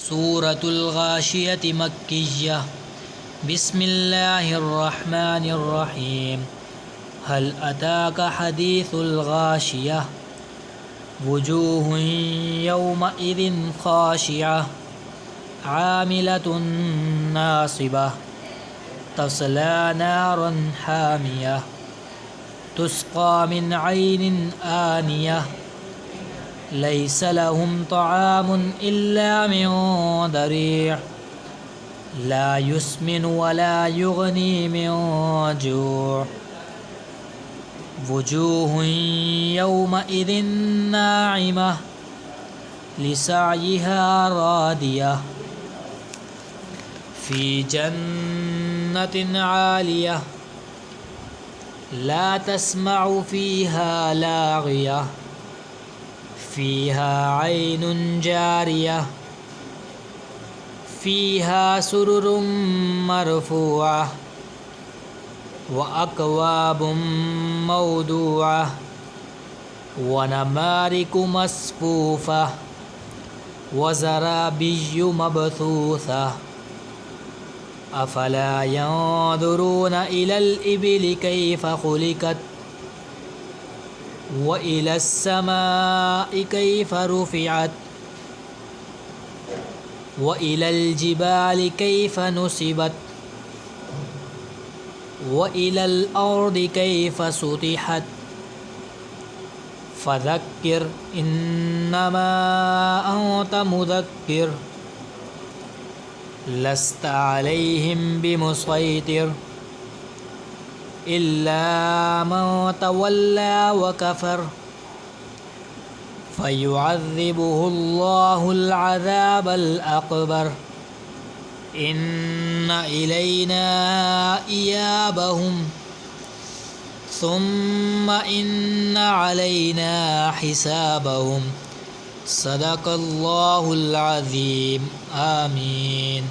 सूरतुल गाशियति मक्किय्यह। बिस्मिल्लाहिर्रहमानिर्रहीम। हल अताका हदीसुल गाशियह। वुजूहुन यौमइज़िन खाशिअह आमिलतुन नासिबह तस्ला नारन हामियह तुस्क़ा मिन ऐनिन आनियह लैस लहुम तआमुन इल्ला मिन दरीअ ला युस्मिनु वला युग़नी मिन जूअ। वुजूहुन यौमइज़िन नाइमह लिसअयिहा रादियह फ़ी जन्नतिन आलियह ला तस्मअु फ़ीहा लाग़ियह फ़ीहा ऐनुन जारियह फ़ीहा सुरुरुम मरफ़ूअह व अकवाबुम मौदूअह व नमारिकु मस्फ़ूफ़ह व ज़राबिय्यु मबथूथह। अफ़ला यंज़ुरून इलल इबिलि कैफ़ ख़ुलिक़त व इलस समाइ कैफ़ रुफ़िअत व इलल जिबालि कैफ़ नुसिबत व इलल अर्दि कैफ़ सुतिहत। फ़ज़क्किर इन्नमा अन्त मुज़क्किर लस्त अलैहिम बिमुसैतिर इल्ला मन तवल्ला व कफ़र फ़युअज़्ज़िबुहुल्लाहुल अज़ाबल अकबर। इन्न इलैना इयाबहुम सुम्मा इन्न अलैना हिसाबहुम। सदक़ल्लाहुल अज़ीम। आमीन।